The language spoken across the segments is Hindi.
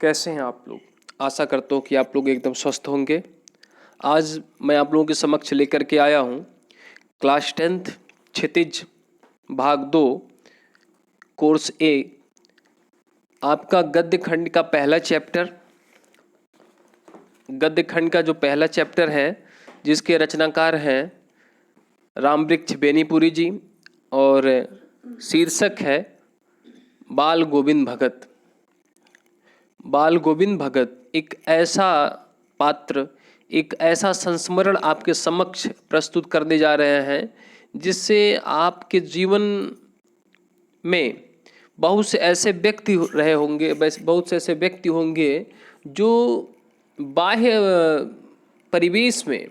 कैसे हैं आप लोग। आशा करता हूँ कि आप लोग एकदम स्वस्थ होंगे। आज मैं आप लोगों के समक्ष लेकर के आया हूँ क्लास 10th क्षितिज भाग 2 कोर्स ए, आपका गद्य खंड का पहला चैप्टर। गद्य खंड का जो पहला चैप्टर है जिसके रचनाकार हैं रामवृक्ष बेनीपुरी जी और शीर्षक है बाल गोविंद भगत। बाल गोविंद भगत एक ऐसा पात्र, एक ऐसा संस्मरण आपके समक्ष प्रस्तुत करने जा रहे हैं जिससे आपके जीवन में बहुत से ऐसे व्यक्ति रहे होंगे, बहुत से ऐसे व्यक्ति होंगे जो बाह्य परिवेश में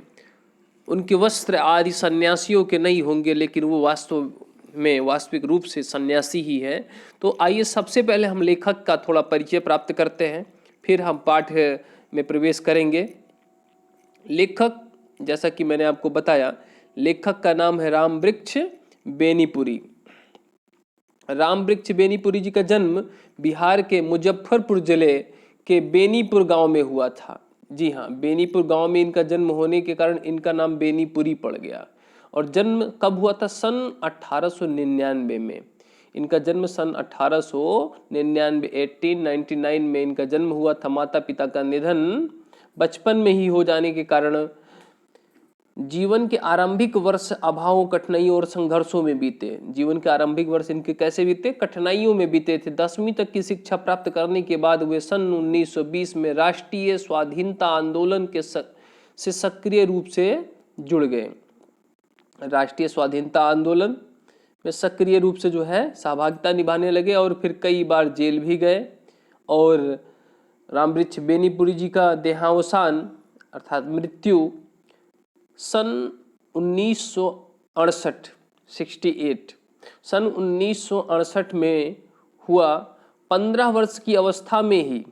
उनके वस्त्र आदि सन्यासियों के नहीं होंगे, लेकिन वो वास्तविक रूप से सन्यासी ही है। तो आइए सबसे पहले हम लेखक का थोड़ा परिचय प्राप्त करते हैं, फिर हम पाठ में प्रवेश करेंगे। लेखक, जैसा कि मैंने आपको बताया, लेखक का नाम है रामवृक्ष बेनीपुरी। रामवृक्ष बेनीपुरी जी का जन्म बिहार के मुजफ्फरपुर जिले के बेनीपुर गांव में हुआ था। जी हाँ, बेनीपुर गांव में इनका जन्म होने के कारण इनका नाम बेनीपुरी पड़ गया। और जन्म कब हुआ था? सन 1899 में। इनका जन्म सन 1899 1899 में इनका जन्म हुआ था। माता पिता का निधन बचपन में ही हो जाने के कारण जीवन के आरंभिक वर्ष अभावों, कठिनाइयों और संघर्षों में बीते। जीवन के आरंभिक वर्ष इनके कैसे बीते? कठिनाइयों में बीते थे। 10वीं तक की शिक्षा प्राप्त करने के बाद वे सन 1920 में राष्ट्रीय स्वाधीनता आंदोलन से सक्रिय रूप से जुड़ गए। राष्ट्रीय स्वाधीनता आंदोलन में सक्रिय रूप से जो है सहभागिता निभाने लगे और फिर कई बार जेल भी गए। और रामवृक्ष बेनीपुरी जी का देहावसान अर्थात मृत्यु सन 1968 सन 1968 में हुआ। 15 वर्ष की अवस्था में ही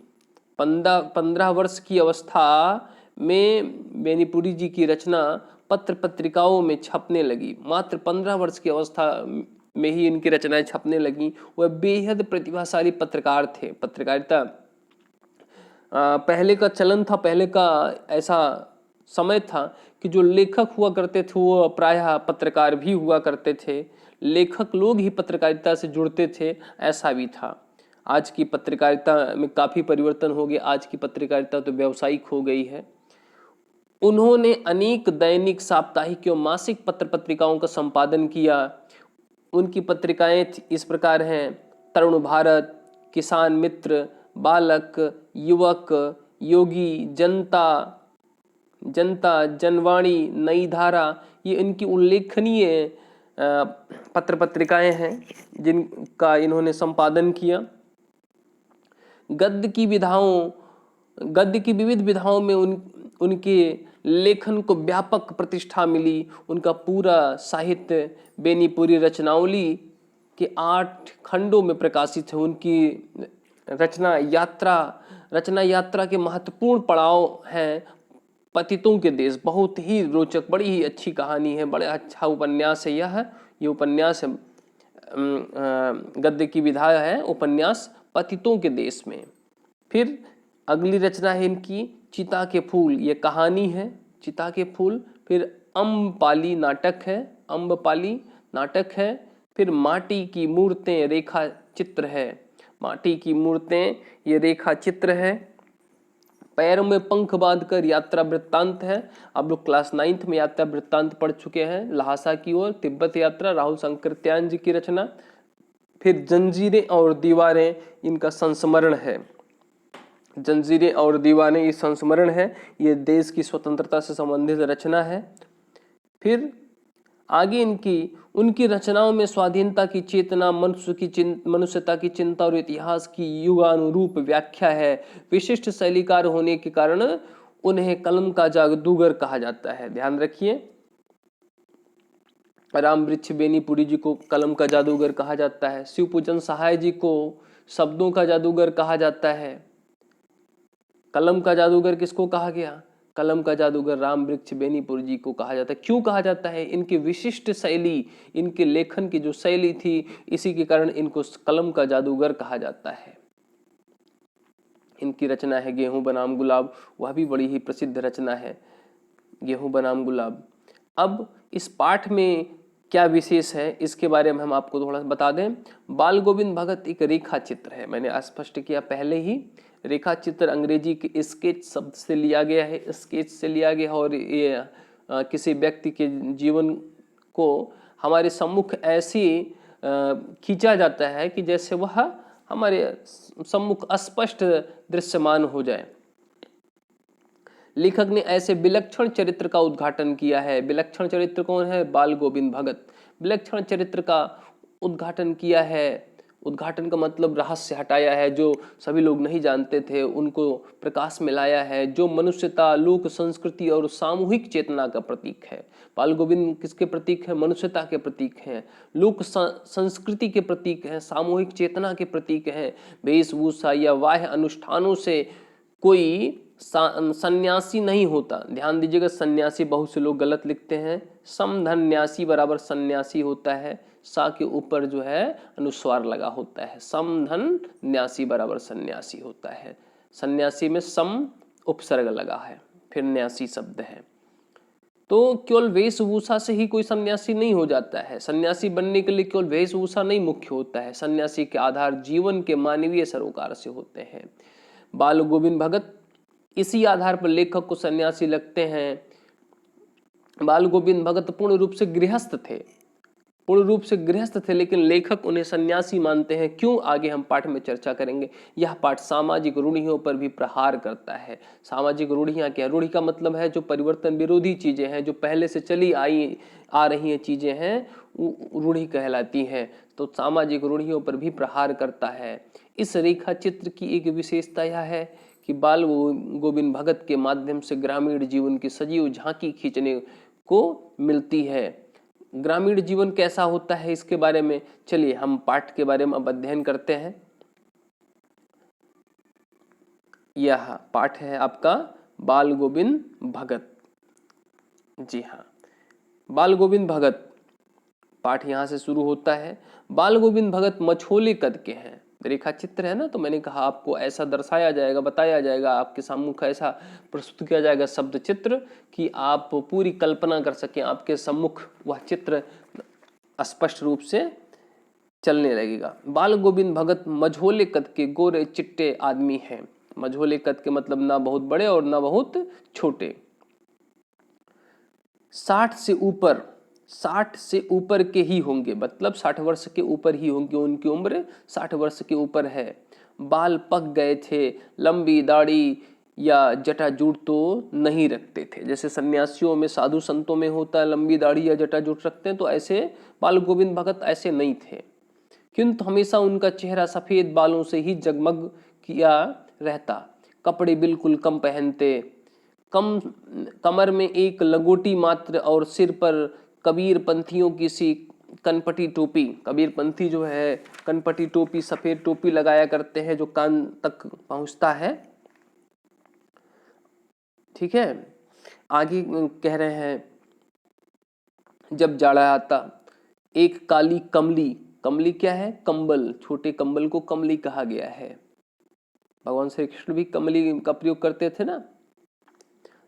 15 वर्ष की अवस्था में बेनीपुरी जी की रचना पत्र पत्रिकाओं में छपने लगी। मात्र 15 वर्ष की अवस्था में ही इनकी रचनाएं छपने लगी। वह बेहद प्रतिभाशाली पत्रकार थे। पत्रकारिता पहले का चलन था, पहले का ऐसा समय था कि जो लेखक हुआ करते थे वो प्रायः पत्रकार भी हुआ करते थे। लेखक लोग ही पत्रकारिता से जुड़ते थे, ऐसा भी था। आज की पत्रकारिता में काफ़ी परिवर्तन हो गया। आज की पत्रकारिता तो व्यावसायिक हो गई है। उन्होंने अनेक दैनिक, साप्ताहिक एवं मासिक पत्र पत्रिकाओं का संपादन किया। उनकी पत्रिकाएं इस प्रकार हैं: तरुण भारत, किसान मित्र, बालक, युवक, योगी, जनता, जनवाणी, नई धारा। ये इनकी उल्लेखनीय पत्र पत्रिकाएं हैं जिनका इन्होंने संपादन किया। गद्य की विविध विधाओं में उनके लेखन को व्यापक प्रतिष्ठा मिली। उनका पूरा साहित्य बेनीपुरी रचनावली के 8 खंडों में प्रकाशित है। उनकी रचना यात्रा के महत्वपूर्ण पड़ाव हैं। पतितों के देश बहुत ही रोचक, बड़ी ही अच्छी कहानी है, बड़ा अच्छा उपन्यास है ये उपन्यास है, गद्य की विधा है उपन्यास पतितों के देश में। फिर अगली रचना है इनकी चिता के फूल, ये कहानी है चिता के फूल। फिर अम्बपाली नाटक है। फिर माटी की मूर्तें रेखा चित्र है। माटी की मूर्तें ये रेखा चित्र है। पैरों में पंख बांधकर यात्रा वृत्तांत है। आप लोग क्लास 9th में यात्रा वृत्तांत पढ़ चुके हैं। लहासा की ओर तिब्बत यात्रा, राहुल शंकरत्यान जी की रचना। फिर जंजीरें और दीवारें इनका संस्मरण है। जंजीरें और दीवारें ये संस्मरण है, ये देश की स्वतंत्रता से संबंधित रचना है। फिर आगे उनकी रचनाओं में स्वाधीनता की चेतना, मनुष्यता की चिंता और इतिहास की युगानुरूप व्याख्या है। विशिष्ट शैलीकार होने के कारण उन्हें कलम का जादूगर कहा जाता है। ध्यान रखिए, रामवृक्ष बेनीपुरी जी को कलम का जादूगर कहा जाता है। शिवपूजन सहाय जी को शब्दों का जादूगर कहा जाता है। कलम का जादूगर किसको कहा गया? कलम का जादूगर रामवृक्ष बेनीपुरी जी को कहा जाता है। क्यों कहा जाता है? इनकी विशिष्ट शैली, इनके लेखन की जो शैली थी, इसी के कारण इनको कलम का जादूगर कहा जाता है। इनकी रचना है गेहूं बनाम गुलाब, वह भी बड़ी ही प्रसिद्ध रचना है, गेहूं बनाम गुलाब। अब इस पाठ में क्या विशेष है इसके बारे में हम आपको थोड़ा सा बता दें। बाल गोविंद भगत एक रेखा चित्र है, मैंने स्पष्ट किया पहले ही। रेखा चित्र अंग्रेजी के स्केच शब्द से लिया गया है, स्केच से लिया गया है, और ये किसी व्यक्ति के जीवन को हमारे सम्मुख ऐसी खींचा जाता है कि जैसे वह हमारे सम्मुख स्पष्ट दृश्यमान हो जाए। लेखक ने ऐसे विलक्षण चरित्र का उद्घाटन किया है। विलक्षण चरित्र कौन है? बाल गोविंद भगत। विलक्षण चरित्र का उद्घाटन किया है। उद्घाटन का मतलब रहस्य हटाया है, जो सभी लोग नहीं जानते थे उनको प्रकाश में लाया है, जो मनुष्यता, लोक संस्कृति और सामूहिक चेतना का प्रतीक है। बाल गोविंद किसके प्रतीक है? मनुष्यता के प्रतीक हैं, लोक संस्कृति के प्रतीक हैं, सामूहिक चेतना के प्रतीक हैं। वेशभूषा या बाह्य अनुष्ठानों से कोई सन्यासी नहीं होता। ध्यान दीजिएगा, सन्यासी बहुत से लोग गलत लिखते हैं। समधन्यासी बराबर सन्यासी होता है, सा के ऊपर जो है अनुस्वार लगा होता है। समधन्यासी बराबर सन्यासी होता है। सन्यासी में सम उपसर्ग लगा है, फिर न्यासी शब्द है। तो केवल वेशभूषा से ही कोई सन्यासी नहीं हो जाता है। सन्यासी बनने के लिए केवल वेशभूषा नहीं मुख्य होता है। सन्यासी के आधार जीवन के मानवीय सरोकार से होते हैं। बाल गोविंद भगत इसी आधार पर लेखक को सन्यासी लगते हैं। बाल गोविंद भगत पूर्ण रूप से गृहस्थ थे, पूर्ण रूप से गृहस्थ थे, लेकिन लेखक उन्हें सन्यासी मानते हैं। क्यों? आगे हम पाठ में चर्चा करेंगे। यह पाठ सामाजिक रूढ़ियों पर भी प्रहार करता है। सामाजिक रूढ़ियां क्या? रूढ़ि का मतलब है जो परिवर्तन विरोधी चीजें हैं, जो पहले से चली आ रही हैं चीजें हैं, रूढ़ि कहलाती हैं। तो सामाजिक रूढ़ियों पर भी प्रहार करता है। इस रेखा चित्र की एक विशेषता यह है कि बाल गोविंद भगत के माध्यम से ग्रामीण जीवन की सजीव झांकी खींचने को मिलती है। ग्रामीण जीवन कैसा होता है इसके बारे में चलिए हम पाठ के बारे में अब अध्ययन करते हैं। यह पाठ है आपका बाल गोविंद भगत। जी हाँ, बाल गोविंद भगत पाठ यहाँ से शुरू होता है। बाल गोविंद भगत मझोले कद के हैं। रेखा चित्र है ना, तो मैंने कहा आपको ऐसा दर्शाया जाएगा, बताया जाएगा, आपके सम्मुख ऐसा प्रस्तुत किया जाएगा शब्द चित्र कि आप पूरी कल्पना कर सकें, आपके सम्मुख वह चित्र स्पष्ट रूप से चलने लगेगा। बाल गोविंद भगत मझोले कद के गोरे चिट्टे आदमी हैं। मझोले कद के मतलब ना बहुत बड़े और ना बहुत छोटे। 60 से ऊपर के ही होंगे, मतलब 60 वर्ष के ऊपर ही होंगे, उनकी उम्र 60 वर्ष के ऊपर है। बाल पक गए थे, लंबी दाढ़ी या जटाजूट तो नहीं रखते थे। जैसे सन्यासियों में, साधु संतों में होता है लंबी दाढ़ी या जटाजूट रखते हैं, तो ऐसे बाल गोविंद भगत ऐसे नहीं थे। किंतु हमेशा उनका चेहरा सफेद बालों से ही जगमग किया रहता। कपड़े बिल्कुल कम पहनते, कमर में एक लंगोटी मात्र और सिर पर कबीर पंथियों की सी कनपटी टोपी। कबीर पंथी जो है कनपटी टोपी, सफेद टोपी लगाया करते हैं जो कान तक पहुंचता है। ठीक है, आगे कह रहे हैं जब जाड़ा आता, एक काली कमली, कमली क्या है? कंबल, छोटे कंबल को कमली कहा गया है। भगवान श्री कृष्ण भी कमली का प्रयोग करते थे ना।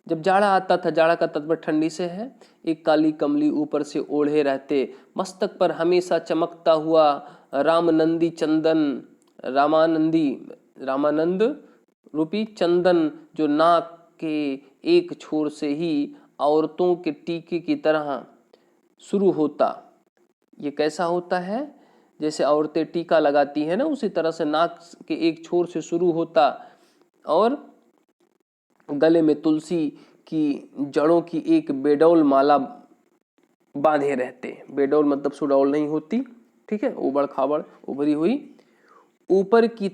जब जाड़ा आता था, जाड़ा का तात्पर्य ठंडी से है, एक काली कमली ऊपर से ओढ़े रहते। मस्तक पर हमेशा चमकता हुआ रामानंदी चंदन, रामानंद रूपी चंदन जो नाक के एक छोर से ही औरतों के टीके की तरह शुरू होता। ये कैसा होता है? जैसे औरतें टीका लगाती हैं ना, उसी तरह से नाक के एक छोर से शुरू होता और गले में तुलसी की जड़ों की एक बेडौल माला बांधे रहते। बेडौल मतलब सुडौल नहीं होती, ठीक है, उबड़ खाबड़ उभरी हुई। ऊपर की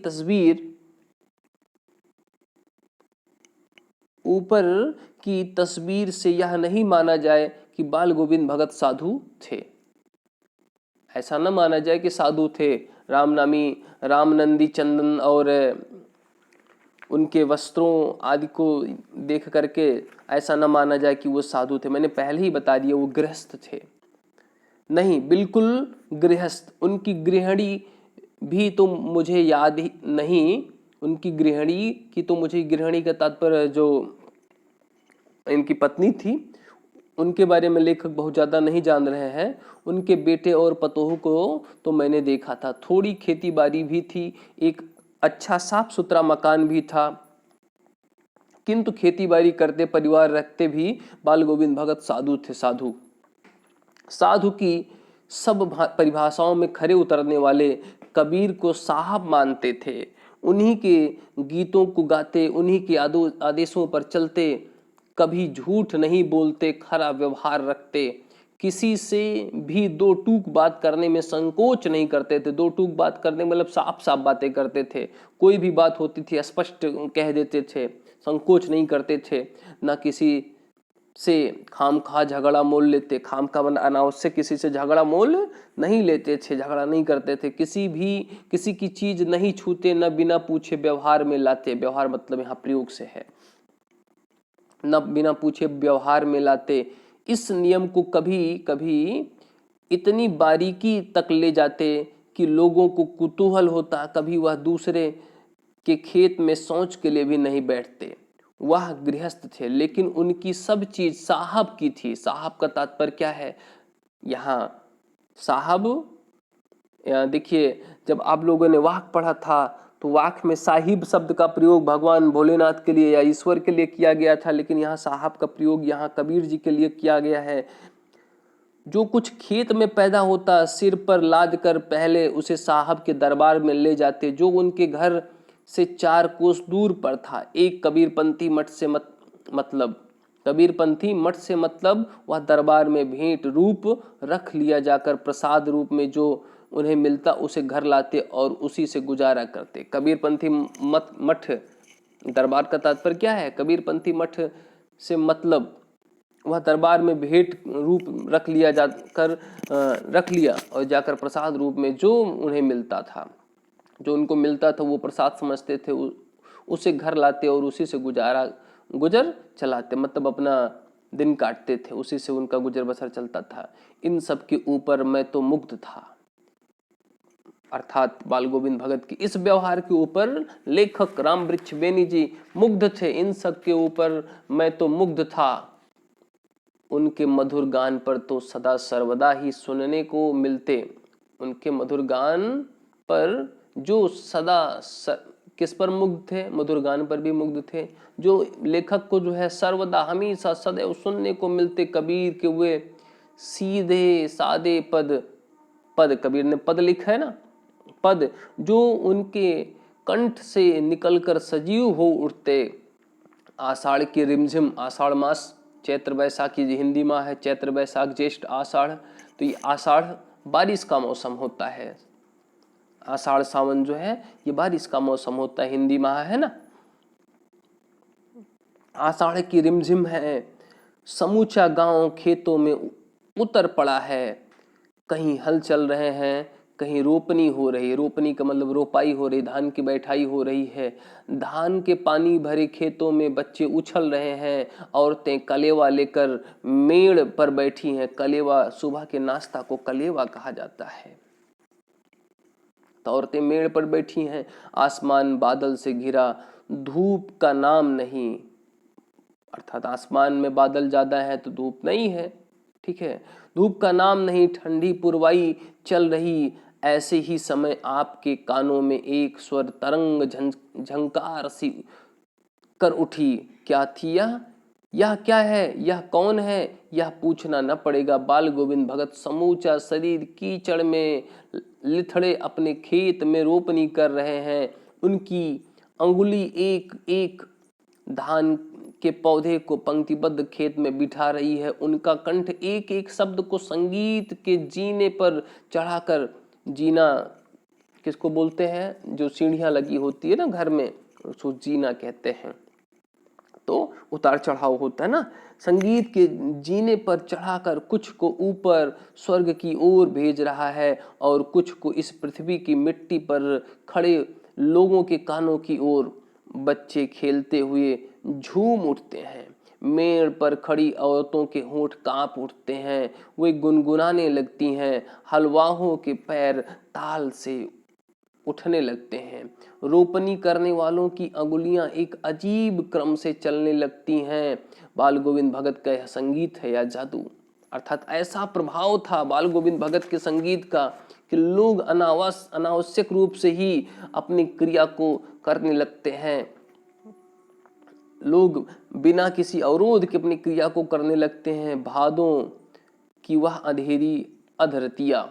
तस्वीर से यह नहीं माना जाए कि बाल गोविंद भगत साधु थे। ऐसा न माना जाए कि साधु थे। रामनामी रामनंदी चंदन और उनके वस्त्रों आदि को देख करके ऐसा न माना जाए कि वो साधु थे। मैंने पहले ही बता दिया वो गृहस्थ थे। नहीं, बिल्कुल गृहस्थ। उनकी गृहिणी भी तो मुझे याद ही नहीं उनकी गृहिणी की, तो मुझे गृहिणी का तात्पर्य जो इनकी पत्नी थी उनके बारे में लेखक बहुत ज़्यादा नहीं जान रहे हैं। उनके बेटे और पतोह को तो मैंने देखा था, थोड़ी खेती बाड़ी भी थी, एक अच्छा साफ सुथरा मकान भी था, किंतु खेती बाड़ी करते, परिवार रखते भी बाल गोविंद भगत साधु थे। साधु साधु की सब परिभाषाओं में खरे उतरने वाले कबीर को साहब मानते थे, उन्हीं के गीतों को गाते, उन्हीं के आदेशों पर चलते, कभी झूठ नहीं बोलते, खरा व्यवहार रखते, किसी से भी दो टूक बात करने में संकोच नहीं करते थे। दो टूक बात करने मतलब साफ साफ बातें करते थे, कोई भी बात होती थी स्पष्ट कह देते थे, संकोच नहीं करते थे, ना किसी से खाम खा झगड़ा मोल लेते, खाम खा अनावश्यक किसी से झगड़ा मोल नहीं लेते थे, झगड़ा नहीं करते थे, किसी की चीज नहीं छूते, न बिना पूछे व्यवहार में लाते, व्यवहार मतलब यहाँ प्रयोग से है, न बिना पूछे व्यवहार में लाते। इस नियम को कभी कभी इतनी बारीकी तक ले जाते कि लोगों को कुतूहल होता, कभी वह दूसरे के खेत में शौच के लिए भी नहीं बैठते। वह गृहस्थ थे, लेकिन उनकी सब चीज साहब की थी। साहब का तात्पर्य क्या है यहाँ? साहब, देखिए, जब आप लोगों ने वाक पढ़ा था तो वाक में साहिब शब्द का प्रयोग भगवान भोलेनाथ के लिए या ईश्वर के लिए किया गया था, लेकिन यहाँ साहब का प्रयोग यहाँ कबीर जी के लिए किया गया है। जो कुछ खेत में पैदा होता, सिर पर लाद कर पहले उसे साहब के दरबार में ले जाते, जो उनके घर से 4 कोस दूर पर था। एक कबीरपंथी मठ से मतलब कबीरपंथी मठ से मतलब वह दरबार में भेंट रूप रख लिया जाकर प्रसाद रूप में जो उन्हें मिलता उसे घर लाते और उसी से गुजारा करते। कबीरपंथी मठ दरबार का तात्पर्य क्या है? कबीरपंथी मठ से मतलब वह दरबार में भेंट रूप रख लिया और जाकर प्रसाद रूप में जो उन्हें मिलता था, जो उनको मिलता था वो प्रसाद समझते थे, उसे घर लाते और उसी से गुजर चलाते, मतलब अपना दिन काटते थे, उसी से उनका गुजर बसर चलता था। इन सब के ऊपर मैं तो मुग्ध था, अर्थात बाल गोविंद भगत की इस व्यवहार के ऊपर लेखक रामवृक्ष बेनी जी मुग्ध थे। इन सब के ऊपर मैं तो मुग्ध था। उनके मधुर गान पर तो सदा सर्वदा ही सुनने को मिलते। उनके मधुर गान पर जो किस पर मुग्ध थे? मधुर गान पर भी मुग्ध थे, जो लेखक को जो है सर्वदा हमेशा सदैव सुनने को मिलते। कबीर के वे सीधे सादे पद कबीर ने पद लिखा है ना, पद जो उनके कंठ से निकलकर सजीव हो उठते। आषाढ़ की रिमझिम, आषाढ़ मास चैत्र वैशाख की हिंदी माह है, चैत्र वैशाख ज्येष्ठ आषाढ़, तो ये आषाढ़ बारिश का मौसम होता है। आषाढ़ सावन जो है ये बारिश का मौसम होता है, हिंदी माह है ना। आषाढ़ की रिमझिम है, समूचा गांव खेतों में उतर पड़ा है, कहीं हल चल रहे हैं, कहीं रोपनी हो रही है। रोपनी का मतलब रोपाई हो रही, धान की बैठाई हो रही है। धान के पानी भरे खेतों में बच्चे उछल रहे हैं, औरतें कलेवा लेकर मेड़ पर बैठी हैं। कलेवा, सुबह के नाश्ता को कलेवा कहा जाता है। तो औरतें मेड़ पर बैठी हैं, आसमान बादल से घिरा, धूप का नाम नहीं, अर्थात आसमान में बादल ज्यादा है तो धूप नहीं है, ठीक है, धूप का नाम नहीं, ठंडी पुरवाई चल रही। ऐसे ही समय आपके कानों में एक स्वर तरंग झंकार सी कर उठी। क्या थी यह क्या है, यह कौन है, यह पूछना न पड़ेगा। बाल गोविंद भगत समूचा शरीर कीचड़ में लिथड़े अपने खेत में रोपनी कर रहे हैं। उनकी अंगुली एक एक धान के पौधे को पंक्तिबद्ध खेत में बिठा रही है। उनका कंठ एक एक शब्द को संगीत के जीने पर चढ़ाकर, जीना किसको बोलते हैं? जो सीढ़ियां लगी होती है ना घर में, उसको जीना कहते हैं। तो उतार चढ़ाव होता है ना, संगीत के जीने पर चढ़ाकर कुछ को ऊपर स्वर्ग की ओर भेज रहा है और कुछ को इस पृथ्वी की मिट्टी पर खड़े लोगों के कानों की ओर। बच्चे खेलते हुए झूम उठते हैं, मेड़ पर खड़ी औरतों के होंठ कांप उठते हैं, वे गुनगुनाने लगती हैं। हलवाहों के पैर ताल से उठने लगते हैं। रोपनी करने वालों की अंगुलियां एक अजीब क्रम से चलने लगती हैं। बाल गोविंद भगत का यह संगीत है या जादू। अर्थात ऐसा प्रभाव था बाल गोविंद भगत के संगीत का कि लोग अनावश्यक रूप से ही अपनी क्रिया को करने लगते हैं। लोग बिना किसी अवरोध के अपनी क्रिया को करने लगते हैं। भादों की वह अंधेरी अधरतिया,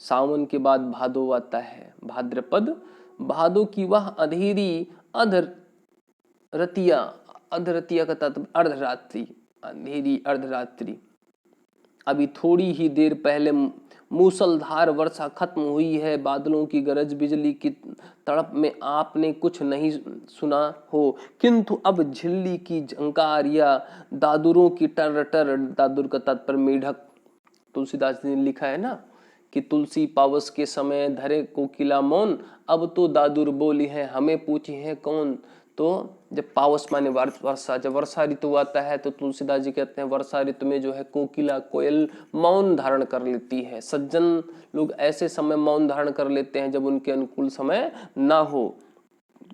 सावन के बाद भादो आता है, भाद्रपद। भादो की वह अंधेरी अधरतिया, अधरतिया का तात्पर्य अर्धरात्रि, अंधेरी अर्धरात्रि। अभी थोड़ी ही देर पहले मूसलधार वर्षा खत्म हुई है। बादलों की गरज बिजली की तड़प में आपने कुछ नहीं सुना हो, किंतु अब झिल्ली की झंकार या दादुरों की टर टर, दादुर का तात्पर्य मेढक। तुलसीदास जी ने लिखा है ना कि तुलसी पावस के समय धरे कोकिला मौन, अब तो दादुर बोली है हमें पूछी है कौन। तो जब पावस माने वर्षा, जब वर्षा ऋतु आता है तो तुलसीदास जी कहते हैं वर्षा ऋतु में जो है कोकिला कोयल मौन धारण कर लेती है। सज्जन लोग ऐसे समय मौन धारण कर लेते हैं जब उनके अनुकूल समय ना हो।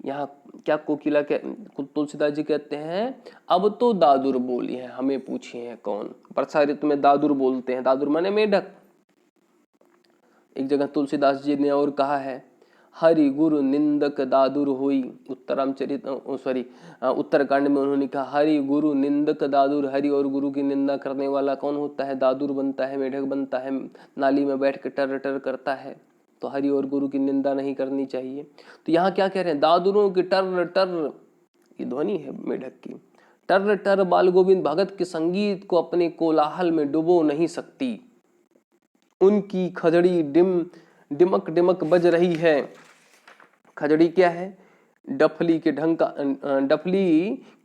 यहाँ क्या कोकिला के तुलसीदास जी कहते हैं अब तो दादुर बोली है हमें पूछी है कौन। वर्षा ऋतु में दादुर बोलते हैं, दादुर माने मेढक। एक जगह तुलसीदास जी ने और कहा है हरि गुरु निंदक दादुर होई, उत्तरकांड में उन्होंने कहा हरि गुरु निंदक दादुर। हरि और गुरु की निंदा करने वाला कौन होता है? दादुर बनता है, मेढक बनता है, नाली में बैठ के टर टर करता है। तो हरि और गुरु की निंदा नहीं करनी चाहिए। तो यहाँ क्या कह रहे हैं? दादुरों की टर टर, ये ध्वनि है मेढक की, टर टर बाल गोविंद भगत के संगीत को अपने कोलाहल में डुबो नहीं सकती। उनकी खजड़ी डिमक डिमक बज रही है। खजड़ी क्या है? डफली के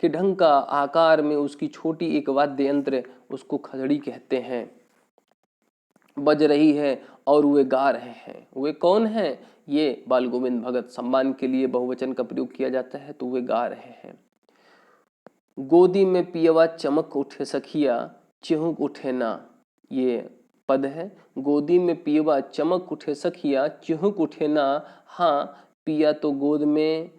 ढंग का आकार में उसकी छोटी एक वाद्य यंत्र, उसको खजड़ी कहते हैं, बज रही है और वे गा रहे हैं। वे कौन हैं? ये बाल गोविंद भगत। सम्मान के लिए बहुवचन का प्रयोग किया जाता है, तो वे गा रहे हैं। गोदी में पियवा चमक उठे सखिया, चिहुक उठे ना, ये पद है। गोदी में पियवा चमक उठे सखिया, चिहुक उठे ना। हाँ, पिया तो गोद में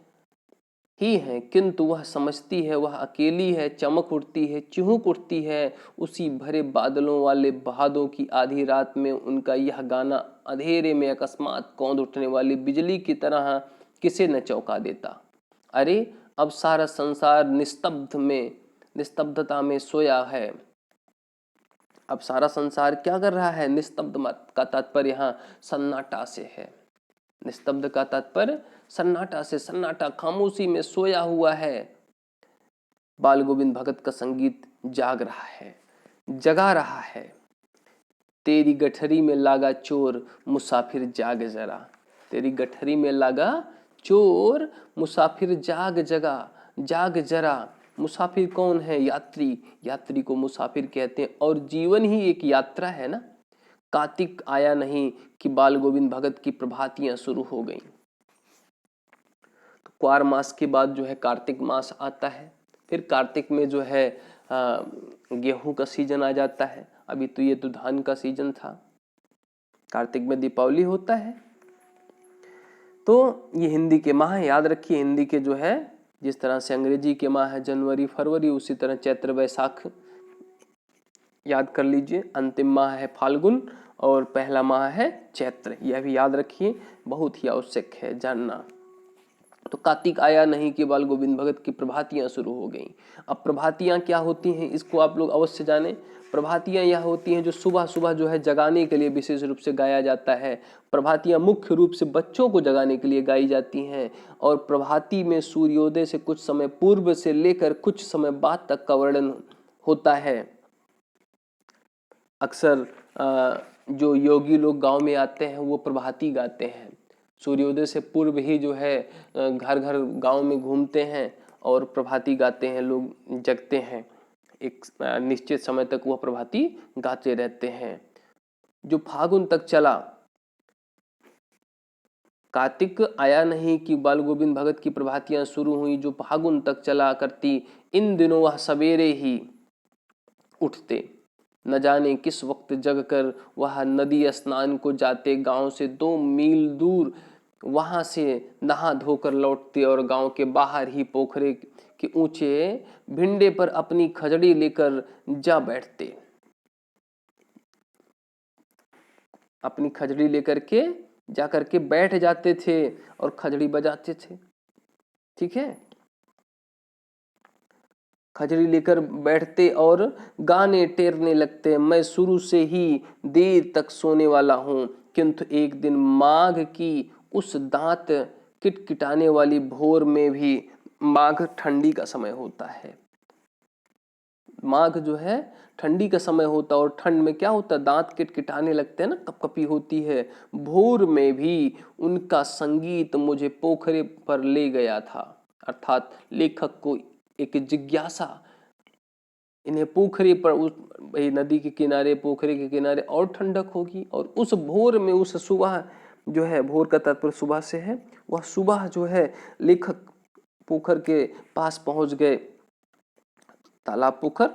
ही है, किंतु वह समझती है वह अकेली है। चमक उठती है, चिहुक उठती है। उसी भरे बादलों वाले भादों की आधी रात में उनका यह गाना अंधेरे में अकस्मात कौंध उठने वाली बिजली की तरह किसे न चौंका देता। अरे अब सारा संसार निस्तब्धता में सोया है। अब सारा संसार क्या कर रहा है? निस्तब्ध का तात्पर्य यहाँ सन्नाटा से है। निस्तब्ध का तात्पर्य सन्नाटा से, सन्नाटा खामोशी में सोया हुआ है। बाल गोविंद भगत का संगीत जाग रहा है, जगा रहा है। तेरी गठरी में लागा चोर, मुसाफिर जाग जरा। तेरी गठरी में लागा चोर, मुसाफिर जाग जरा। मुसाफिर कौन है? यात्री। यात्री को मुसाफिर कहते हैं। और जीवन ही एक यात्रा है ना। कार्तिक आया नहीं कि बाल गोविंद भगत की प्रभातियां शुरू हो गईं। तो क्वार मास के बाद जो है कार्तिक मास आता है। फिर कार्तिक में जो है गेहूं का सीजन आ जाता है। अभी तो ये तो धान का सीजन था। कार्तिक में दीपावली होता है। तो ये हिंदी के माह याद रखिए। हिंदी के जो है, जिस तरह से अंग्रेजी के माह है जनवरी फरवरी, उसी तरह चैत्र वैशाख याद कर लीजिए। अंतिम माह है फाल्गुन और पहला माह है चैत्र। यह भी याद रखिए, बहुत ही आवश्यक है जानना। तो कार्तिक आया नहीं कि बाल गोविंद भगत की प्रभातियां शुरू हो गईं। अब प्रभातियां क्या होती हैं इसको आप लोग अवश्य जानें। प्रभातियां यह होती हैं जो सुबह सुबह जो है जगाने के लिए विशेष रूप से गाया जाता है। प्रभातियां मुख्य रूप से बच्चों को जगाने के लिए गाई जाती हैं। और प्रभाती में सूर्योदय से कुछ समय पूर्व से लेकर कुछ समय बाद तक का वर्णन होता है। अक्सर जो योगी लोग गांव में आते हैं वो प्रभाती गाते हैं। सूर्योदय से पूर्व ही जो है घर घर गांव में घूमते हैं और प्रभाती गाते हैं। लोग जगते हैं, एक निश्चित समय तक वह प्रभाती गाते रहते हैं। जो फागुन तक चला, कार्तिक आया नहीं कि बाल गोविंद भगत की प्रभातियां शुरू हुई, जो फागुन तक चला करती। इन दिनों वह सवेरे ही उठते, न जाने किस वक्त जगकर वह नदी स्नान को जाते। गांव से 2 मील दूर वहां से नहा धोकर लौटते और गांव के बाहर ही पोखरे के ऊंचे भिंडे पर अपनी खजड़ी लेकर जा बैठते। अपनी खजड़ी लेकर के जाकर के बैठ जाते थे और खजड़ी बजाते थे। ठीक है, खजड़ी लेकर बैठते और गाने टेरने लगते। मैं शुरू से ही देर तक सोने वाला हूं, किंतु एक दिन माघ की उस दांत किटकिटाने वाली भोर में भी, माघ ठंडी का समय होता है, माघ जो है ठंडी का समय होता है और ठंड में क्या होता है, दांत किटकिटाने लगते हैं ना, कपकपी होती है। भोर में भी उनका संगीत मुझे पोखरे पर ले गया था। अर्थात लेखक को एक जिज्ञासा, इन्हें पोखरे पर, उस भाई नदी के किनारे, पोखरे के किनारे और ठंडक होगी, और उस भोर में, उस सुबह जो है, भोर का तात्पर्य सुबह से है, वह सुबह जो है लेखक पोखर के पास पहुंच गए। तालाब पोखर,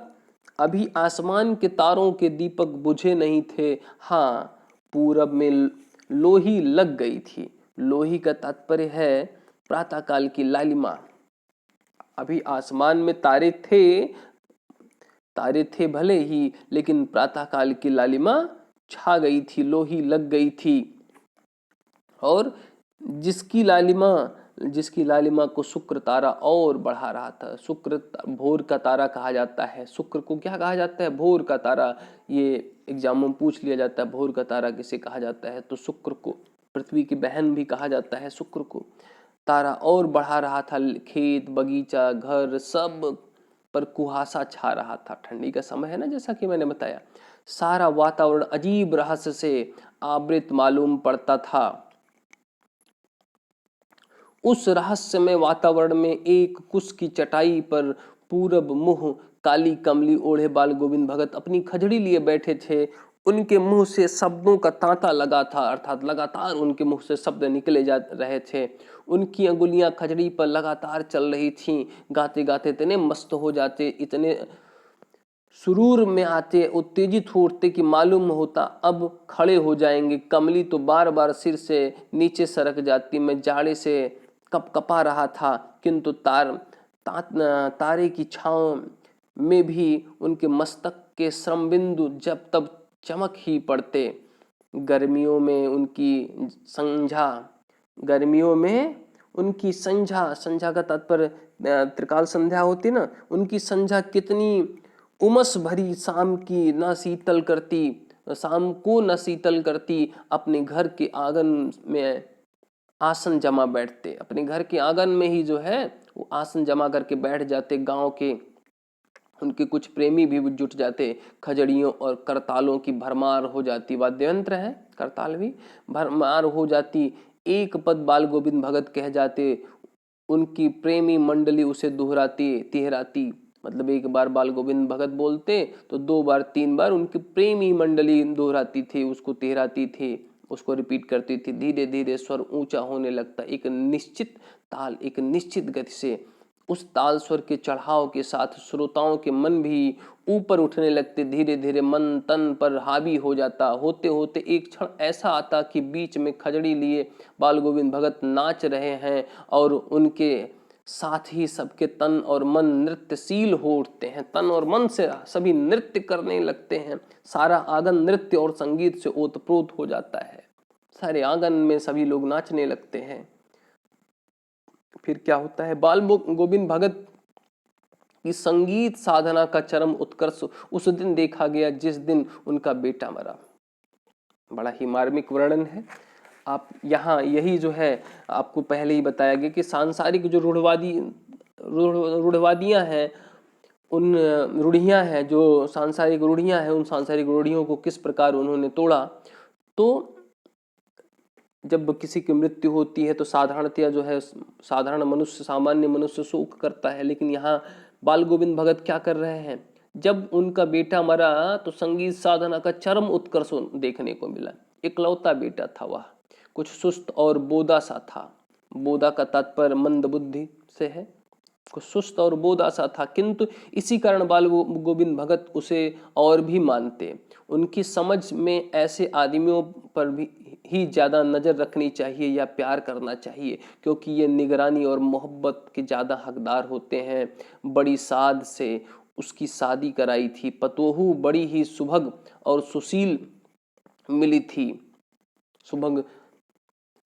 अभी आसमान के तारों के दीपक बुझे नहीं थे। हाँ, पूरब में लोही लग गई थी। लोही का तात्पर्य है प्रातःकाल की लालिमा। अभी आसमान में तारे थे भले ही, लेकिन प्रातःकाल की लालिमा छा गई थी, लोही लग गई थी। और जिसकी लालिमा को शुक्र तारा और बढ़ा रहा था। शुक्र भोर का तारा कहा जाता है। शुक्र को क्या कहा जाता है? भोर का तारा। ये एग्जाम में पूछ लिया जाता है, भोर का तारा किसे कहा जाता है? तो शुक्र को, पृथ्वी की बहन भी कहा जाता है शुक्र को। तारा और बढ़ा रहा था। खेत, बगीचा, घर, सब पर कुहासा छा रहा था। ठंडी का समय है ना, जैसा कि मैंने बताया। सारा वातावरण अजीब रहस्य से आवृत मालूम पड़ता था। उस रहस्यमय वातावरण में एक कुश की चटाई पर पूरब मुंह काली कमली ओढ़े बाल गोविंद भगत अपनी खजड़ी लिए बैठे थे। उनके मुंह से शब्दों का तांता लगा था, अर्थात लगातार उनके मुंह से शब्द निकले जा रहे थे। उनकी अंगुलियां खजड़ी पर लगातार चल रही थीं। गाते गाते इतने मस्त हो जाते, इतने सुरूर में आते, उत्तेजित हो उठते कि मालूम होता अब खड़े हो जाएंगे। कमली तो बार बार सिर से नीचे सरक जाती। मैं जाड़े से कपकपा रहा था, किंतु तारे की छांव में भी उनके मस्तक के श्रम बिंदु जब तब चमक ही पड़ते। गर्मियों में उनकी संध्या का तात्पर्य त्रिकाल संध्या होती ना, उनकी संध्या कितनी उमस भरी शाम को न शीतल करती। अपने घर के आंगन में आसन जमा बैठते। अपने घर के आंगन में ही जो है वो आसन जमा करके बैठ जाते। गांव के उनके कुछ प्रेमी भी जुट जाते। खजड़ियों और करतालों की भरमार हो जाती। वाद्य यंत्र है करताल भी, भरमार हो जाती। एक पद बाल गोविंद भगत कह जाते। उनकी प्रेमी मंडली उसे दोहराती, तिहराती। मतलब एक बार बाल गोविंद भगत बोलते तो 2 बार 3 बार उनकी प्रेमी मंडली दोहराती थी, उसको तिहराती थी, उसको रिपीट करती थी। धीरे धीरे स्वर ऊंचा होने लगता, एक निश्चित ताल, एक निश्चित गति से। उस ताल स्वर के चढ़ाव के साथ श्रोताओं के मन भी ऊपर उठने लगते। धीरे धीरे मन तन पर हावी हो जाता। होते होते एक क्षण ऐसा आता कि बीच में खजड़ी लिए बाल गोविंद भगत नाच रहे हैं और उनके साथ ही सबके तन और मन नृत्यशील हो उठते हैं। तन और मन से सभी नृत्य करने लगते हैं। सारा आंगन नृत्य और संगीत से ओतप्रोत हो जाता है। सारे आंगन में सभी लोग नाचने लगते हैं। फिर क्या होता है? बाल गोविंद भगत की संगीत साधना का चरम उत्कर्ष उस दिन देखा गया जिस दिन उनका बेटा मरा। बड़ा ही मार्मिक वर्णन है। आप यहाँ यही जो है आपको पहले ही बताया गया कि सांसारिक जो रूढ़वादियां हैं, उन रूढ़ियां हैं, जो सांसारिक रूढ़ियां हैं, उन सांसारिक रूढ़ियों को किस प्रकार उन्होंने तोड़ा। तो जब किसी की मृत्यु होती है तो साधारणतया जो है साधारण मनुष्य, सामान्य मनुष्य शोक करता है, लेकिन यहाँ बाल गोविंद भगत क्या कर रहे हैं? जब उनका बेटा मरा तो संगीत साधना का चरम उत्कर्ष देखने को मिला। इकलौता बेटा था वह, कुछ सुस्त और बोदा सा था। बोदा का तात्पर्य मंद बुद्धि से है। कुछ सुस्त और बोदा सा था, किंतु इसी कारण बाल गोविंद भगत उसे और भी मानते। उनकी समझ में ऐसे आदमियों पर भी ही ज़्यादा नज़र रखनी चाहिए या प्यार करना चाहिए, क्योंकि ये निगरानी और मोहब्बत के ज़्यादा हकदार होते हैं। बड़ी साध से उसकी शादी कराई थी। पतोहू बड़ी ही सुभग और सुशील मिली थी। सुभग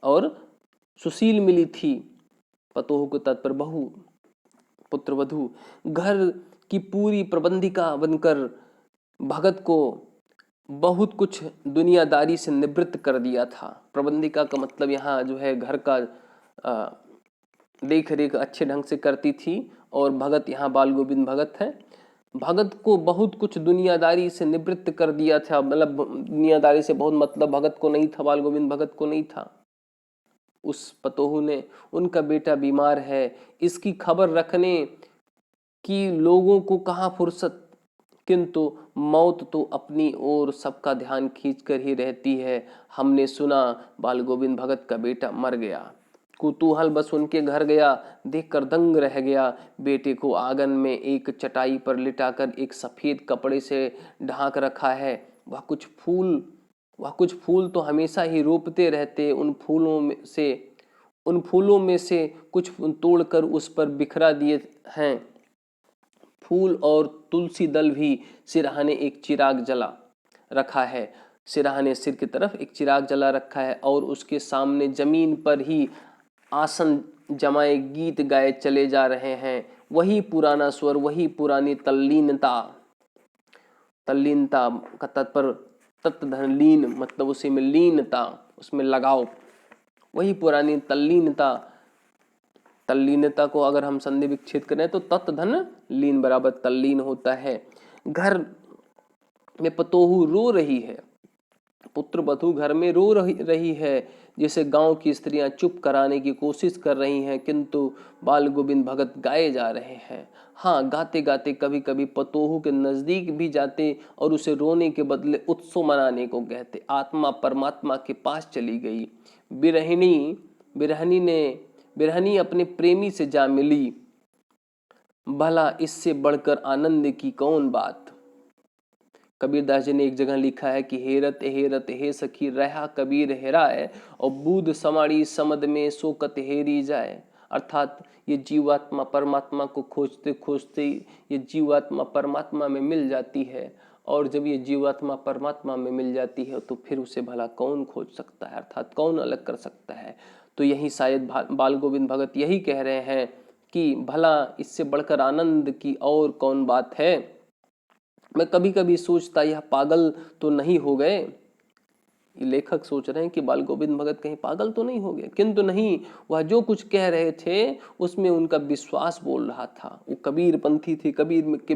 और सुशील मिली थी। पतोहू को तात्पर्य बहू, पुत्रवधू। घर की पूरी प्रबंधिका बनकर भगत को बहुत कुछ दुनियादारी से निवृत्त कर दिया था। प्रबंधिका का मतलब यहाँ जो है घर का देख रेख अच्छे ढंग से करती थी, और भगत यहाँ बाल गोविंद भगत है। भगत को बहुत कुछ दुनियादारी से निवृत्त कर दिया था, मतलब दुनियादारी से बहुत मतलब भगत को नहीं था, बाल गोविंद भगत को नहीं था। उस पतोहू ने, उनका बेटा बीमार है, इसकी खबर रखने की लोगों को कहाँ फुर्सत, किंतु मौत तो अपनी ओर सबका ध्यान खींच कर ही रहती है। हमने सुना बाल गोविंद भगत का बेटा मर गया। कुतूहल बस उनके घर गया, देखकर दंग रह गया। बेटे को आंगन में एक चटाई पर लिटाकर एक सफेद कपड़े से ढांक रखा है। वह कुछ फूल तो हमेशा ही रोपते रहते। उन फूलों में से कुछ तोड़कर उस पर बिखरा दिए हैं। फूल और तुलसी दल भी। सिरहाने एक चिराग जला रखा है। सिरहाने सिर की तरफ एक चिराग जला रखा है, और उसके सामने जमीन पर ही आसन जमाए गीत गाए चले जा रहे हैं। वही पुराना स्वर, वही पुरानी तल्लीनता। तल्लीनता का तात्पर्य तत्धन लीन, मतलब उसी में लीनता, उसमें लगाव। वही पुरानी तल्लीनता। तल्लीनता को अगर हम संधि विच्छेद करें तो तत् धन लीन बराबर तल्लीन होता है। घर में पतोहू रो रही है, पुत्र वधू घर में रो रही है, जिसे गांव की स्त्रियां चुप कराने की कोशिश कर रही हैं, किंतु बाल गोविंद भगत गाए जा रहे हैं। हाँ, गाते गाते कभी कभी पतोहू के नजदीक भी जाते और उसे रोने के बदले उत्सव मनाने को कहते। आत्मा परमात्मा के पास चली गई। बिरहनी अपने प्रेमी से जा मिली। भला इससे बढ़कर आनंद की कौन बात। कबीरदास जी ने एक जगह लिखा है कि हेरत हे सखी रहा कबीर हेराए, और बूद समाड़ी समद में सोकत हेरी जाए। अर्थात ये जीवात्मा परमात्मा को खोजते खोजते ये जीवात्मा परमात्मा में मिल जाती है, और जब ये जीवात्मा परमात्मा में मिल जाती है तो फिर उसे भला कौन खोज सकता है, अर्थात कौन अलग कर सकता है। तो यही शायद बाल गोविंद भगत यही कह रहे हैं कि भला इससे बढ़कर आनंद की और कौन बात है। मैं कभी कभी सोचता यह पागल तो नहीं हो गए। लेखक सोच रहे हैं कि बाल गोविंद भगत कहीं पागल तो नहीं हो गए, किंतु नहीं, वह जो कुछ कह रहे थे उसमें उनका विश्वास बोल रहा था। वो कबीर पंथी थे, कबीर के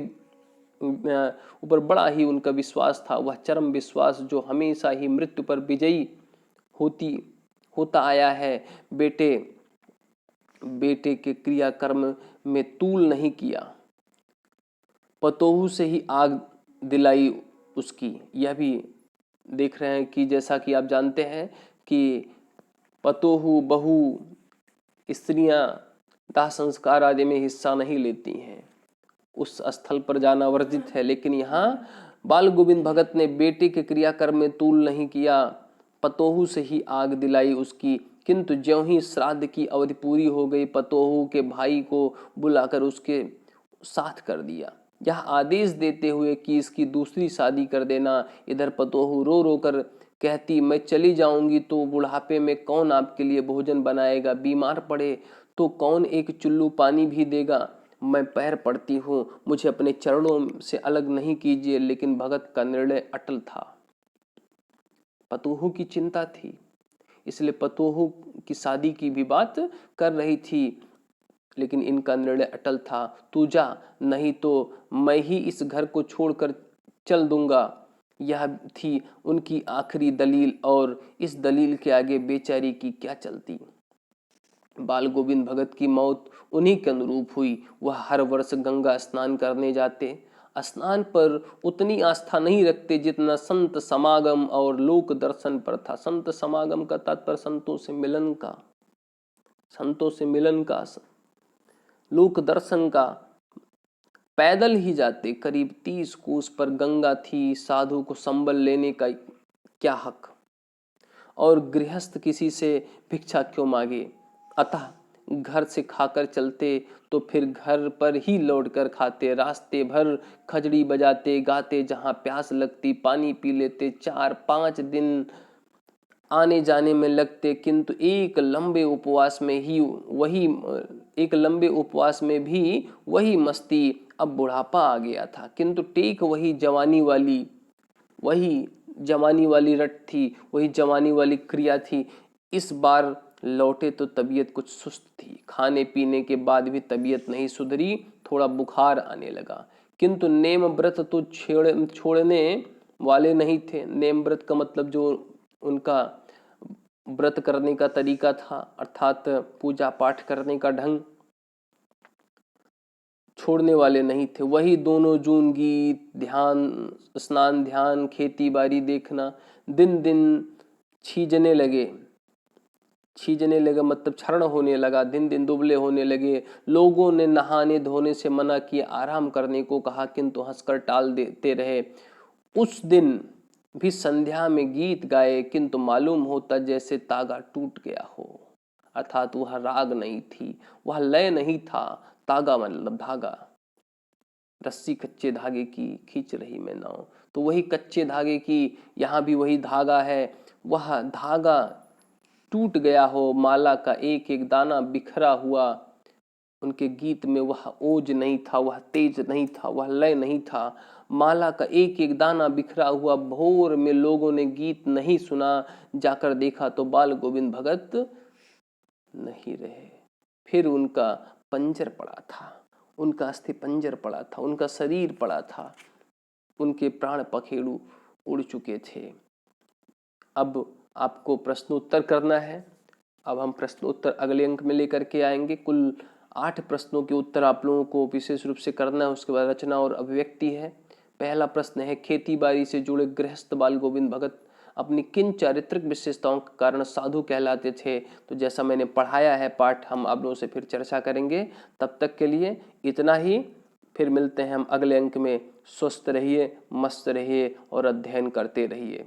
ऊपर बड़ा ही उनका विश्वास था। वह चरम विश्वास जो हमेशा ही मृत्यु पर विजयी होता आया है। बेटे के क्रियाकर्म में तूल नहीं किया, पतोहू से ही आग दिलाई उसकी। यह भी देख रहे हैं कि जैसा कि आप जानते हैं कि पतोहू, बहू, स्त्रियां दाह संस्कार आदि में हिस्सा नहीं लेती हैं, उस स्थल पर जाना वर्जित है। लेकिन यहाँ बाल गोविंद भगत ने बेटे के क्रियाकर्म में तूल नहीं किया, पतोहू से ही आग दिलाई उसकी। किंतु ज्यों ही श्राद्ध की अवधि पूरी हो गई, पतोहू के भाई को बुलाकर उसके साथ कर दिया, यह आदेश देते हुए कि इसकी दूसरी शादी कर देना। इधर पतोहू रो रो कर कहती, मैं चली जाऊंगी तो बुढ़ापे में कौन आपके लिए भोजन बनाएगा, बीमार पड़े तो कौन एक चुल्लू पानी भी देगा। मैं पैर पड़ती हूँ, मुझे अपने चरणों से अलग नहीं कीजिए। लेकिन भगत का निर्णय अटल था। पतोहू की चिंता थी, इसलिए पतोहू की शादी की भी बात कर रही थी, लेकिन इनका निर्णय अटल था। तू जा, नहीं तो मैं ही इस घर को छोड़कर चल दूंगा। यह थी उनकी आखिरी दलील, और इस दलील के आगे बेचारी की क्या चलती। बाल गोविंद भगत की मौत उन्हीं के अनुरूप हुई। वह हर वर्ष गंगा स्नान करने जाते। स्नान पर उतनी आस्था नहीं रखते जितना संत समागम और लोक दर्शन पर था। संत समागम का तात्पर्य संतों से मिलन का, लोक दर्शन का। पैदल ही जाते, करीब 30 कोस पर गंगा थी, साधु को संबल लेने का क्या हक। और गृहस्थ किसी से भिक्षा क्यों मांगे। अतः घर से खाकर चलते तो फिर घर पर ही लौट कर खाते, रास्ते भर खजड़ी बजाते गाते, जहाँ प्यास लगती पानी पी लेते, 4-5 दिन आने जाने में लगते, किंतु एक लंबे उपवास में भी वही मस्ती। अब बुढ़ापा आ गया था, किंतु टेक वही जवानी वाली रट थी, वही जवानी वाली क्रिया थी। इस बार लौटे तो तबीयत कुछ सुस्त थी, खाने पीने के बाद भी तबीयत नहीं सुधरी, थोड़ा बुखार आने लगा, किंतु नेम व्रत तो छोड़ने वाले नहीं थे। नेम व्रत का मतलब जो उनका व्रत करने का तरीका था, अर्थात पूजा पाठ करने का ढंग, छोड़ने वाले नहीं थे। वही दोनों जून गीत, ध्यान, स्नान ध्यान, खेती बाड़ी देखना, दिन दिन छीजने लगे मतलब क्षरण होने लगा, दिन दिन दुबले होने लगे। लोगों ने नहाने धोने से मना किया, आराम करने को कहा, किंतु हंसकर टाल देते रहे। उस दिन भी संध्या में गीत गाए, किंतु मालूम होता जैसे तागा टूट गया हो, अर्थात वह राग नहीं थी, वह लय नहीं था। तागा मतलब धागा, रस्सी कच्चे धागे की खींच रही मैं नाव, तो वही कच्चे धागे की यहाँ भी वही धागा है। वह धागा टूट गया हो, माला का एक एक दाना बिखरा हुआ। उनके गीत में वह ओज नहीं था, वह तेज नहीं था, वह लय नहीं था। माला का एक एक दाना बिखरा हुआ। भोर में लोगों ने गीत नहीं सुना, जाकर देखा तो बाल गोविंद भगत नहीं रहे। फिर उनका पंजर पड़ा था, उनका अस्थि पंजर पड़ा था, उनका शरीर पड़ा था, उनके प्राण पखेरु उड़ चुके थे। अब आपको प्रश्नोत्तर करना है। अब हम प्रश्नोत्तर अगले अंक में लेकर के आएंगे। कुल 8 प्रश्नों के उत्तर आप लोगों को विशेष रूप से करना है। उसके बाद रचना और अभिव्यक्ति है। पहला प्रश्न है, खेती बाड़ी से जुड़े गृहस्थ बाल गोविंद भगत अपनी किन चारित्रिक विशेषताओं के कारण साधु कहलाते थे। तो जैसा मैंने पढ़ाया है पाठ, हम आप लोगों से फिर चर्चा करेंगे। तब तक के लिए इतना ही, फिर मिलते हैं हम अगले अंक में। स्वस्थ रहिए, मस्त रहिए और अध्ययन करते रहिए।